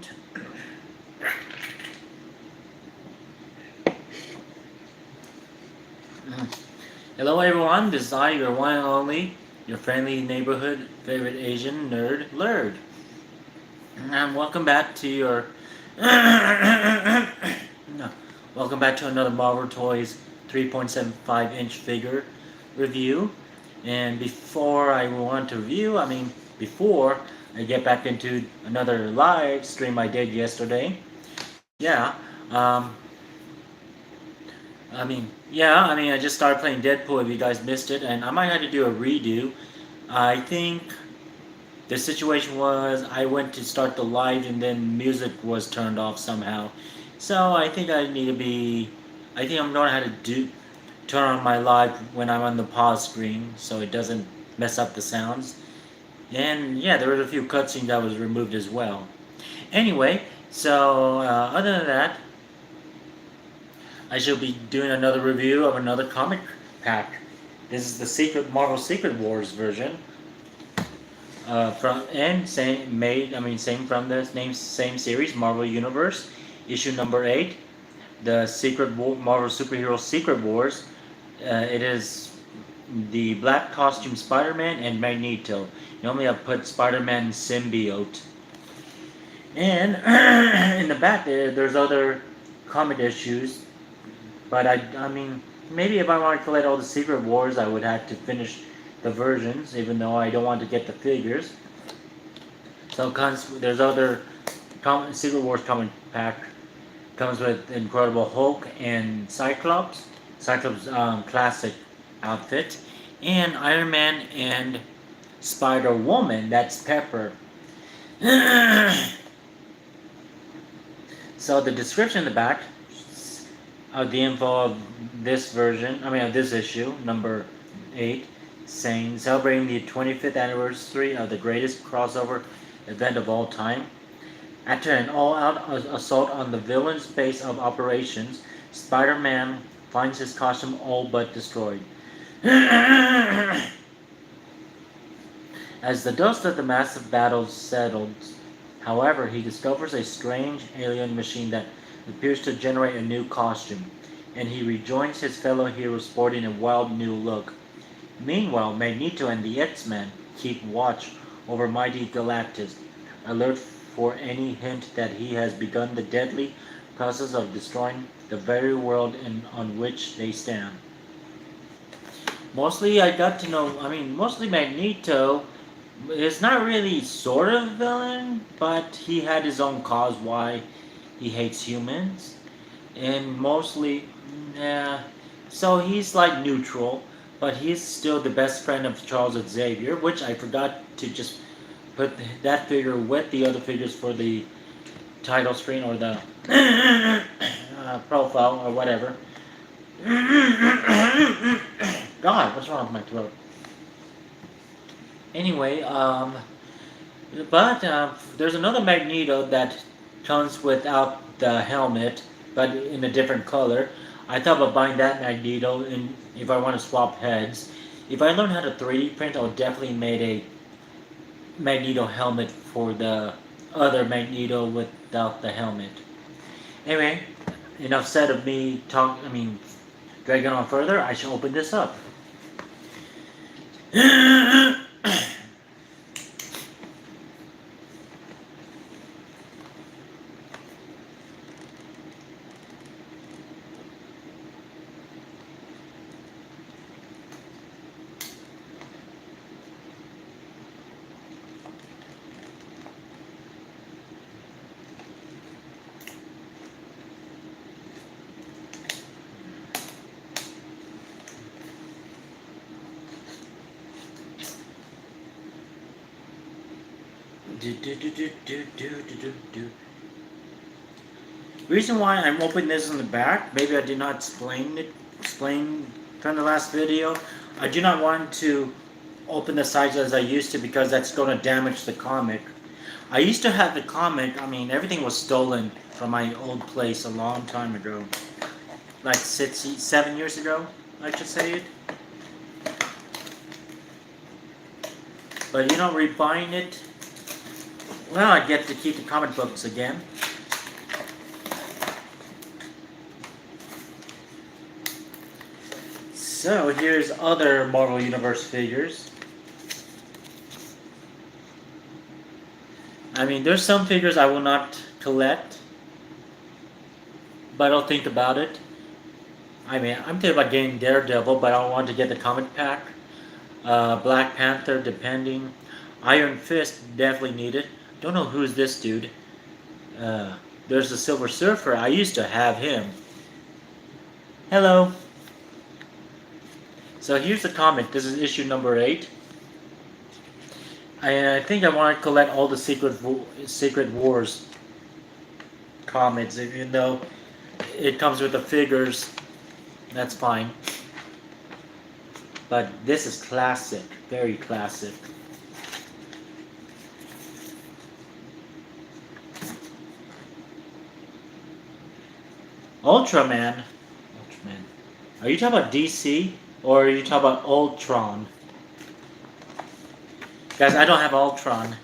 throat. Hello everyone, this is I, your one and only, your friendly neighborhood favorite Asian nerd, Lurd. And welcome back to your... no, welcome back to another Marvel Toys 3.75-inch figure review. And before I want to review, before I get back into another live stream I did yesterday, yeah, um, I just started playing Deadpool if you guys missed it, and I might have to do a redo. I think the situation was I went to start the live and then music was turned off somehow. So I think I think I'm going to have to turn on my live when I'm on the pause screen so it doesn't mess up the sounds. And yeah, there were a few cutscenes that was removed as well. Anyway, so other than that, I shall be doing another review of another comic pack. This is the Marvel Secret Wars version. Same from the same series, Marvel Universe, issue number 8, the Marvel Superhero Secret Wars. It is the black costume Spider-Man and Magneto. Normally I put Spider-Man and Symbiote. And in the back there's other comic issues, but maybe if I want to collect all the Secret Wars, I would have to finish the versions, even though I don't want to get the figures. So there's other Secret Wars comic pack. Comes with Incredible Hulk and Cyclops. Cyclops classic outfit. And Iron Man and Spider-Woman, that's Pepper. So the description in the back of the info of this version, of this issue, number 8, saying, celebrating the 25th anniversary of the greatest crossover event of all time. After an all-out assault on the villain's base of operations, Spider-Man finds his costume all but destroyed. As the dust of the massive battle settles, however, he discovers a strange alien machine that appears to generate a new costume, and he rejoins his fellow heroes sporting a wild new look. Meanwhile, Magneto and the X-Men keep watch over mighty Galactus, alert for any hint that he has begun the deadly process of destroying the very world on which they stand. Mostly I got to know, mostly Magneto is not really sort of villain, but he had his own cause why he hates humans. And mostly, so he's like neutral, but he's still the best friend of Charles Xavier, which I forgot to just put that figure with the other figures for the title screen or the profile or whatever. God, what's wrong with my throat? Anyway, but there's another Magneto that comes without the helmet, but in a different color. I thought about buying that Magneto if I want to swap heads. If I learn how to 3D print, I'll definitely make a Magneto helmet for the other Magneto without the helmet. Anyway, enough said of me dragging on further. I shall open this up. Reason why I'm opening this in the back, maybe I did not explain from the last video. I do not want to open the sides as I used to because that's going to damage the comic. I used to have the comic, everything was stolen from my old place a long time ago. Like 7 years ago, I should say it. But rebuying it Well, I get to keep the comic books again. So here's other Marvel Universe figures. I mean, there's some figures I will not collect, but I'll think about it. I mean, I'm thinking about getting Daredevil, but I don't want to get the comic pack. Black Panther, depending. Iron Fist, definitely needed. Don't know who's this dude. Uh, there's the Silver Surfer. I used to have him. Hello. So here's the comic. This is issue number 8. I think I want to collect all the Secret Wars comics, even though it comes with the figures. That's fine. But this is classic, very classic. Ultraman. Ultraman. Are you talking about DC or are you talking about Ultron? Guys, I don't have Ultron.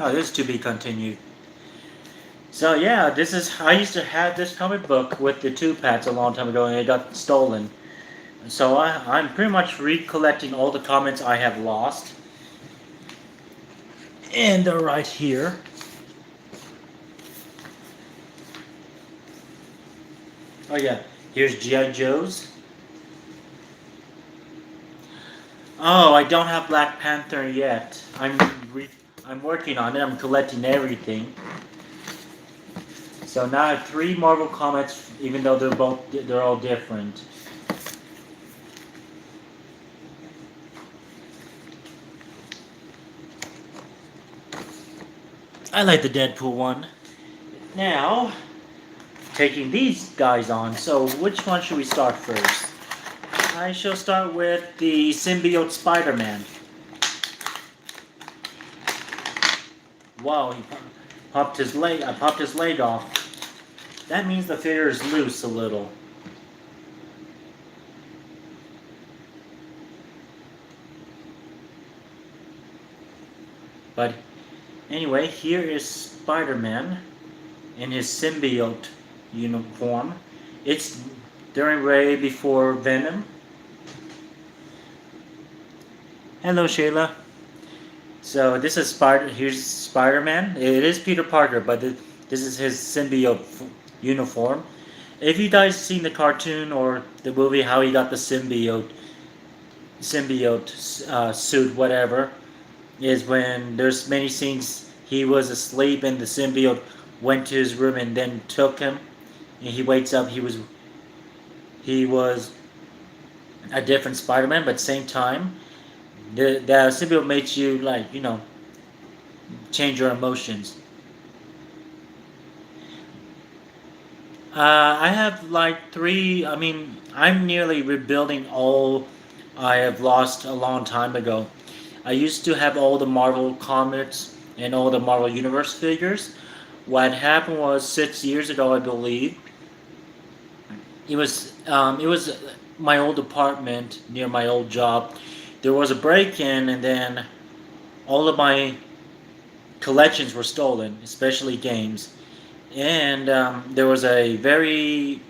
Oh, this is to be continued. So yeah, this is. I used to have this comic book with the 2 packs a long time ago, and it got stolen. So I'm pretty much recollecting all the comics I have lost, and they're right here. Oh yeah, here's G.I. Joe's. Oh, I don't have Black Panther yet. I'm working on it. I'm collecting everything. So now I have 3 Marvel comics, even though they're all different. I like the Deadpool one. Now, taking these guys on. So which one should we start first? I shall start with the Symbiote Spider-Man. Wow, he popped his leg. I popped his leg off. That means the figure is loose a little. But anyway, here is Spider-Man in his symbiote uniform. It's during way before Venom. Hello, Shayla. So this is Here's Spider-Man. It is Peter Parker, but this is his symbiote uniform. If you guys seen the cartoon or the movie, how he got the symbiote suit, whatever, is when there's many scenes he was asleep and the symbiote went to his room and then took him, and he wakes up. He was a different Spider-Man, but same time, the symbiote makes you change your emotions. I have like 3. I mean, I'm nearly rebuilding all I have lost a long time ago. I used to have all the Marvel comics and all the Marvel Universe figures. What happened was 6 years ago, I believe. It was my old apartment near my old job. There was a break-in, and then all of my collections were stolen, especially games. And there was a very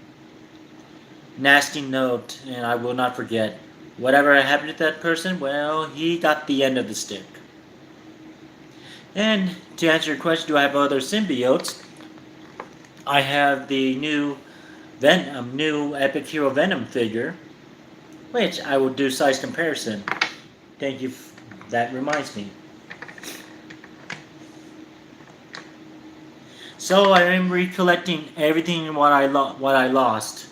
nasty note, and I will not forget. Whatever happened to that person, well, he got the end of the stick. And to answer your question, do I have other symbiotes? I have the new new Epic Hero Venom figure, which I will do size comparison. Thank you. That reminds me. So I am recollecting everything what I lost.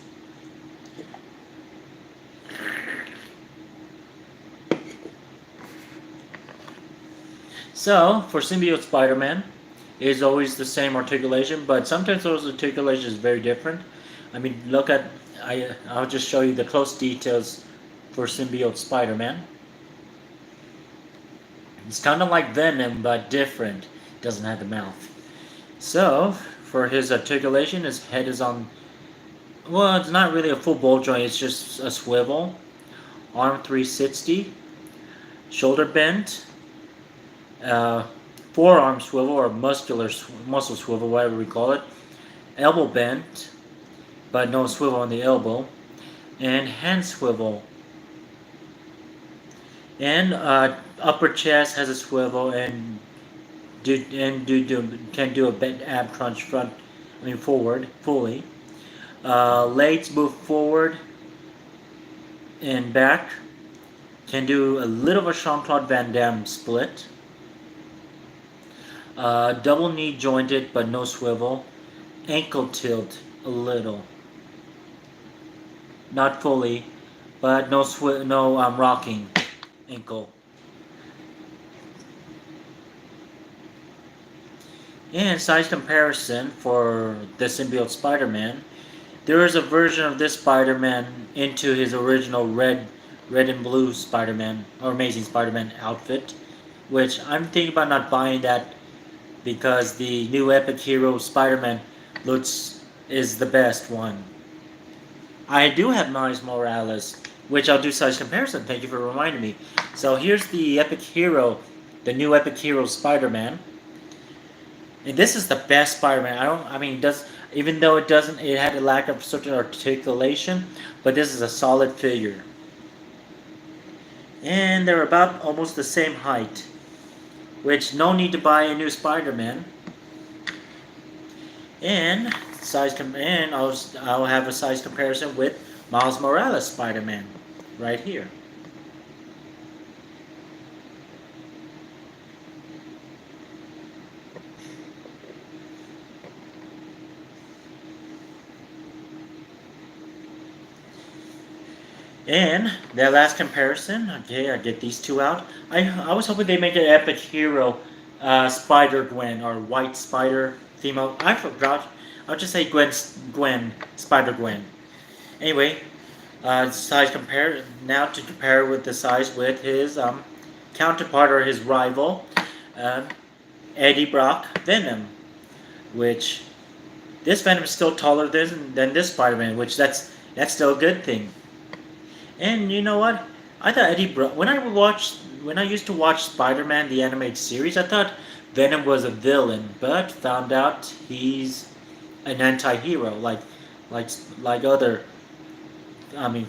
So for Symbiote Spider-Man, it is always the same articulation, but sometimes those articulations is very different. I mean, look at I'll just show you the close details for Symbiote Spider-Man. It's kind of like Venom, but different. Doesn't have the mouth. So, for his articulation, his head is on. Well, it's not really a full ball joint. It's just a swivel. Arm 360. Shoulder bend. Uh, Forearm swivel or muscle swivel, whatever we call it. Elbow bend, but no swivel on the elbow. And hand swivel. And upper chest has a swivel and can do a bent ab crunch forward fully. Legs move forward and back. Can do a little of a Jean-Claude Van Damme split. Double knee jointed but no swivel. Ankle tilt a little. Not fully, but no rocking ankle. And size comparison for the Symbiote Spider-Man. There is a version of this Spider-Man into his original red and blue Spider-Man or Amazing Spider-Man outfit, which I'm thinking about not buying that because the new Epic Hero Spider-Man is the best one. I do have Miles Morales, which I'll do size comparison. Thank you for reminding me. So here's the Epic Hero, the new Epic Hero Spider-Man. And this is the best Spider-Man. Even though it had a lack of certain articulation, but this is a solid figure. And they're about almost the same height, which no need to buy a new Spider-Man. And I'll have a size comparison with Miles Morales Spider-Man right here. And that last comparison, okay, I get these two out. I was hoping they make an Epic Hero Spider-Gwen or White Spider female. I forgot. I'll just say Gwen, Spider-Gwen. Anyway, size compare now to compare with the size with his counterpart or his rival, Eddie Brock Venom, which this Venom is still taller than this Spider-Man, which that's still a good thing. And you know what? I thought when I used to watch Spider-Man the animated series, I thought Venom was a villain, but found out he's an anti-hero, like other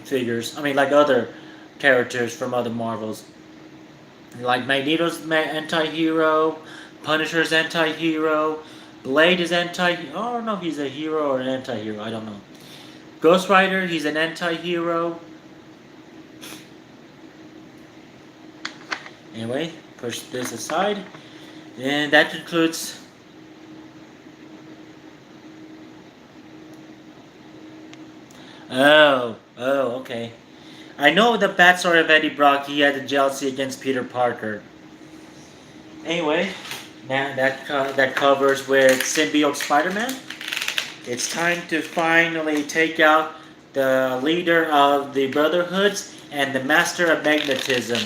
figures. Like other characters from other Marvels. Like Magneto's anti-hero, Punisher's anti-hero, Blade is anti-hero. I don't know if he's a hero or an anti-hero. I don't know. Ghost Rider, he's an anti-hero. Anyway, push this aside. And that concludes. Okay. I know the backstory of Eddie Brock. He had a jealousy against Peter Parker. Anyway, now that covers with Symbiote Spider-Man. It's time to finally take out the leader of the Brotherhoods and the master of magnetism.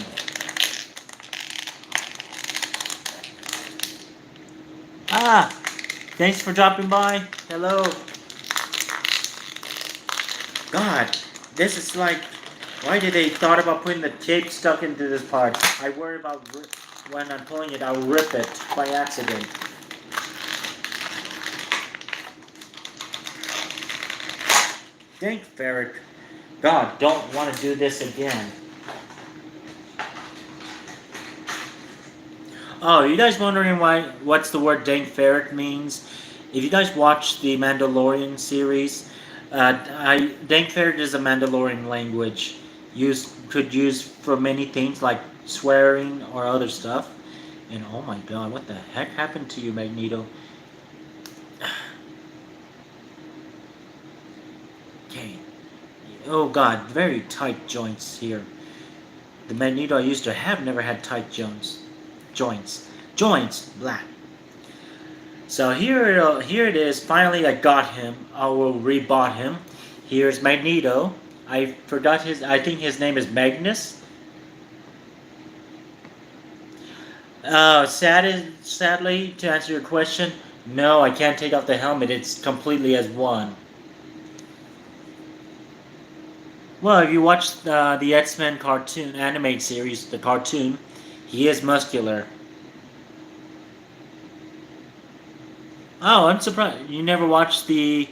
Thanks for dropping by. Hello. God, this is like, why did they thought about putting the tape stuck into this part? I worry about when I'm pulling it, I'll rip it by accident. Dang ferret. God, don't want to do this again. Oh, you guys wondering what's the word dang ferret means? If you guys watch the Mandalorian series, dang ferret is a Mandalorian language could use for many things like swearing or other stuff. And oh my god, what the heck happened to you, Magneto? Okay. Oh god, very tight joints here. The Magneto I used to have never had tight joints. Blah. So here it is. Finally, I got him. I will rebought him. Here's Magneto. I forgot I think his name is Magnus. Sadly, to answer your question, no, I can't take off the helmet. It's completely as one. Well, if you watch the X-Men cartoon animated series, the cartoon, he is muscular. Oh, I'm surprised you never watched the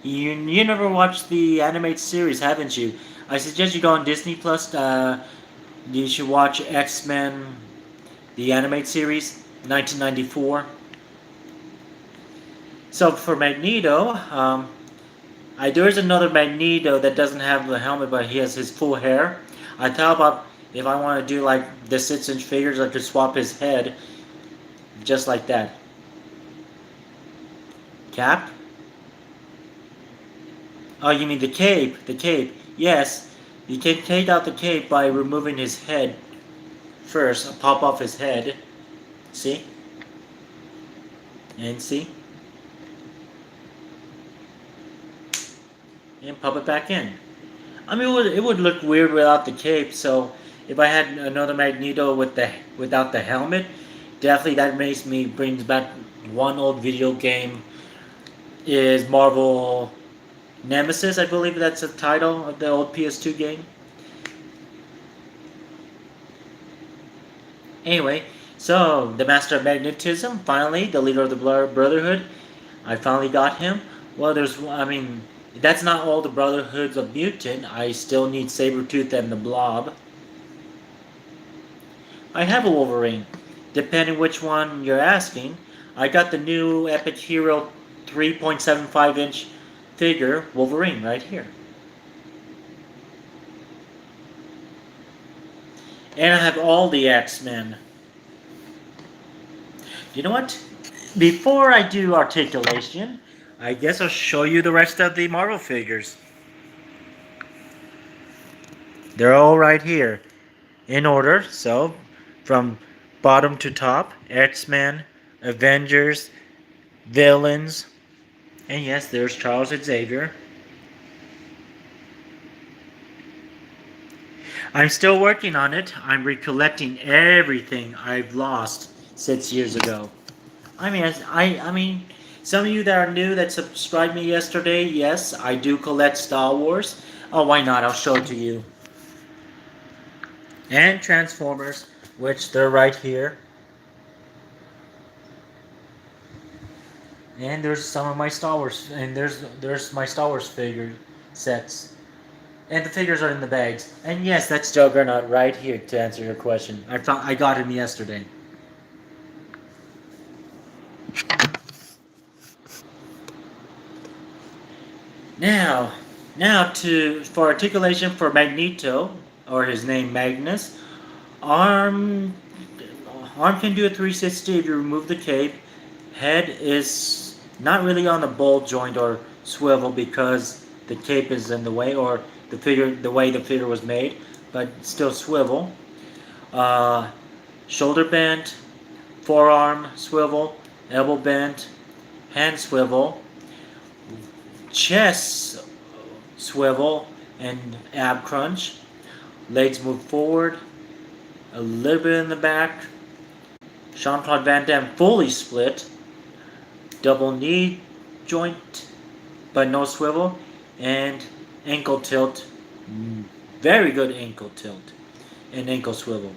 animated series, haven't you? I suggest you go on Disney Plus. You should watch X-Men, the animated series, 1994. So for Magneto, there is another Magneto that doesn't have the helmet, but he has his full hair. I thought about if I want to do like the 6-inch figures, I could swap his head just like that. Cap? Oh, you mean the cape? The cape. Yes, you can take out the cape by removing his head first. Pop off his head. See? And see? And pop it back in. I mean, it would look weird without the cape. So if I had another Magneto without the helmet, definitely that makes me brings back one old video game is Marvel Nemesis. I believe that's the title of the old PS2 game. Anyway, so the Master of Magnetism, finally, the leader of the Brotherhood, I finally got him. Well, that's not all the Brotherhoods of Mutant. I still need Sabretooth and the Blob. I have a Wolverine. Depending which one you're asking, I got the new Epic Hero 3.75-inch figure Wolverine right here. And I have all the X-Men. You know what? Before I do articulation, I guess I'll show you the rest of the Marvel figures. They're all right here in order. So, from bottom to top, X-Men, Avengers, villains, and yes, there's Charles Xavier. I'm still working on it. I'm recollecting everything I've lost 6 years ago. I mean, some of you that are new that subscribed me yesterday, yes, I do collect Star Wars. Oh, why not? I'll show it to you. And Transformers, which they're right here. And there's some of my Star Wars, and there's my Star Wars figure sets. And the figures are in the bags. And yes, that's Juggernaut right here to answer your question. I got him yesterday. Now, for articulation for Magneto, or his name Magnus, arm arm can do a 360 if you remove the cape. Head is not really on the ball joint or swivel because the cape is in the way, or the way the figure was made, but still swivel. Uh, Shoulder bend, forearm swivel, elbow bend, hand swivel, chest swivel, and ab crunch. Legs move forward, a little bit in the back. Jean-Claude Van Damme fully split, double knee joint, but no swivel, and ankle tilt. Very good ankle tilt and ankle swivel.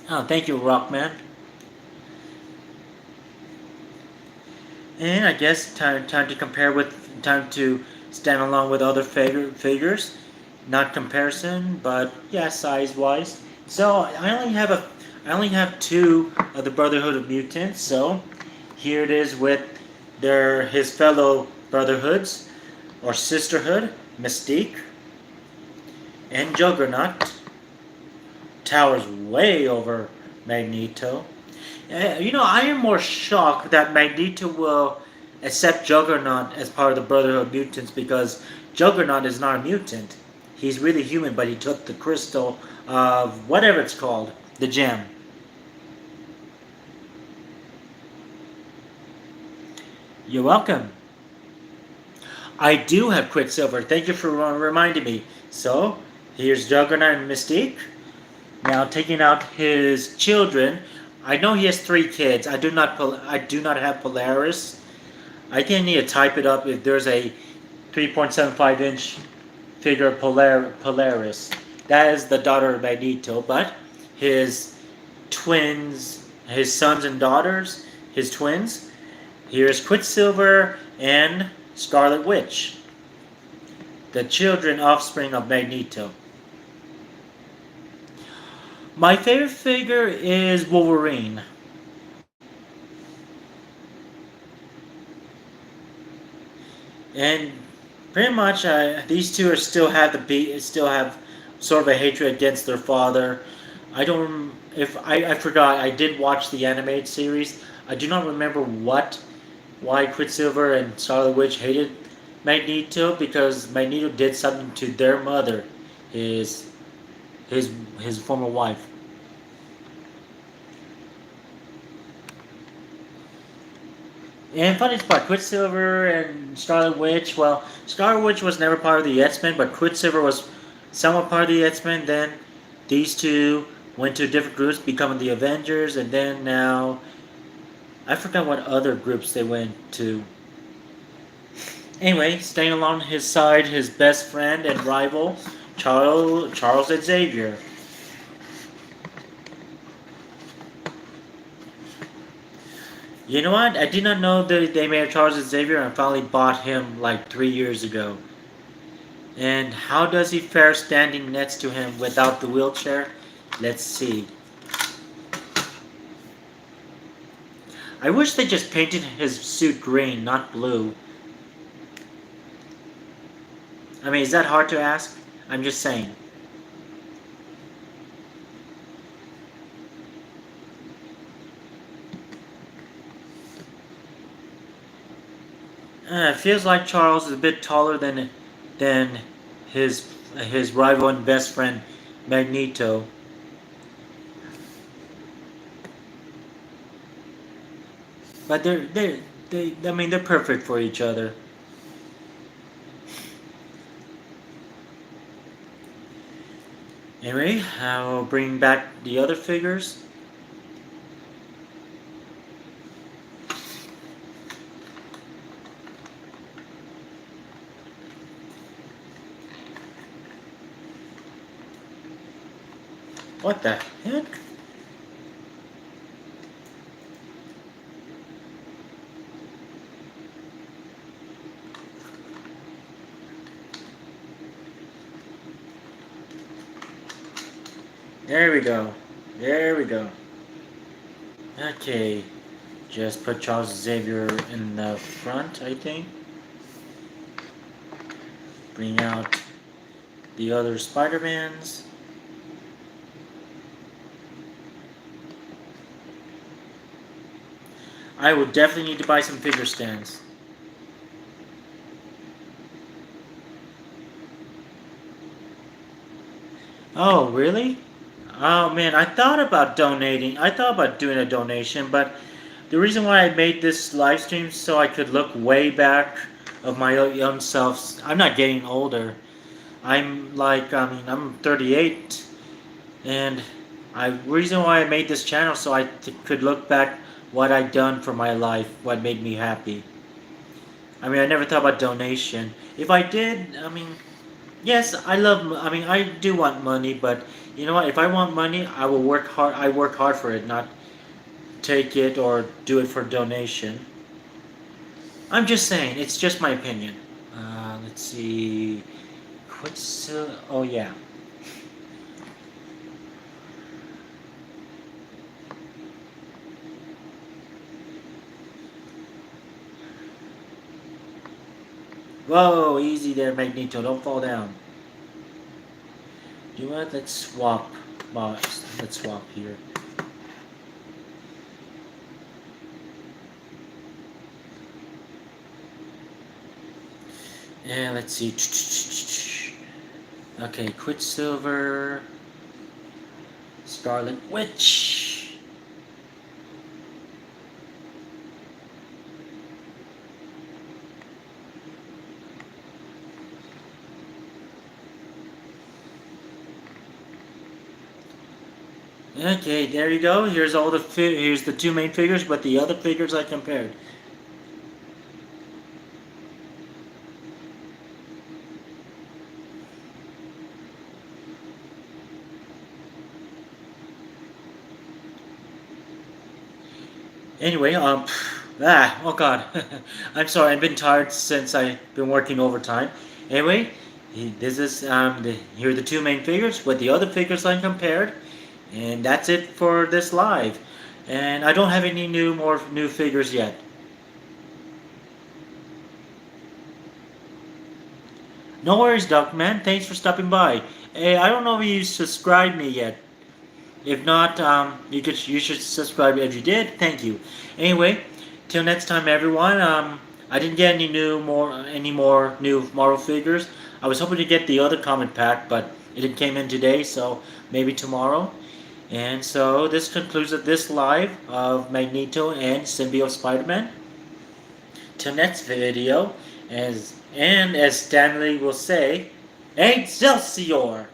Oh, thank you, Rockman. And I guess time to stand along with other figures. Not comparison, but yeah, size wise. So I only have two of the Brotherhood of Mutants. So here it is with his fellow Brotherhoods or Sisterhood, Mystique and Juggernaut. Towers way over Magneto. I am more shocked that Magneto will accept Juggernaut as part of the Brotherhood of Mutants because Juggernaut is not a mutant. He's really human, but he took the crystal of whatever it's called, the gem. You're welcome. I do have Quicksilver. Thank you for reminding me. So, Here's Juggernaut and Mystique. Now taking out his children. I know he has three kids. I do not have Polaris. I think I need to type it up if there's a 3.75-inch figure Polaris. That is the daughter of Magneto, but his twins, his sons and daughters, his twins. Here's Quicksilver and Scarlet Witch, the children offspring of Magneto. My favorite figure is Wolverine. And pretty much these two are still have sort of a hatred against their father. I don't if I forgot I did watch the animated series. I do not remember why Quicksilver and Scarlet Witch hated Magneto because Magneto did something to their mother, his his his former wife. And funny part, Quicksilver and Scarlet Witch. Well, Scarlet Witch was never part of the X Men, but Quicksilver was somewhat part of the X Men. Then these two went to different groups, becoming the Avengers, and then now I forgot what other groups they went to. Anyway, staying along his side, his best friend and rival, Charles Xavier. You know what? I did not know that they made a Charles Xavier and finally bought him like 3 years ago. And how does he fare standing next to him without the wheelchair? Let's see. I wish they just painted his suit green, not blue. I mean, is that hard to ask? I'm just saying. It feels like Charles is a bit taller than his his rival and best friend Magneto. But I mean they're perfect for each other. Anyway, I'll bring back the other figures. What the heck? There we go. There we go. Okay. Just put Charles Xavier in the front, I think. Bring out the other Spider-Mans. I would definitely need to buy some figure stands. Oh, really? Oh man, I thought about donating. I thought about doing a donation, but the reason why I made this live stream so I could look way back of my young self. I'm not getting older. I'm 38, and I reason why I made this channel so could look back what I'd done for my life, what made me happy. I mean, I never thought about donation. If I did, I mean, yes, I mean, I do want money, but you know what? If I want money, I will work hard. I work hard for it, not take it or do it for donation. I'm just saying. It's just my opinion. Let's see. What's oh yeah. Whoa, easy there, Magneto. Don't fall down. You know what? Let's swap. Let's swap here. And let's see. Okay, Quicksilver, Scarlet Witch. Okay, there you go. Here's the two main figures, but the other figures I compared. Anyway, oh god, I'm sorry. I've been tired since I've been working overtime. Anyway, this is here are the two main figures, but the other figures I compared, and that's it for this live. And I don't have any more new figures yet. No worries, Duckman. Thanks for stopping by. Hey, I don't know if you subscribed me yet. If not, you should subscribe. If you did, thank you. Anyway, till next time, everyone. I didn't get any more new Marvel figures. I was hoping to get the other comic pack, but it didn't came in today, so maybe tomorrow. And so this concludes this live of Magneto and Symbiote Spider-Man. Till next video, as Stanley will say, Excelsior!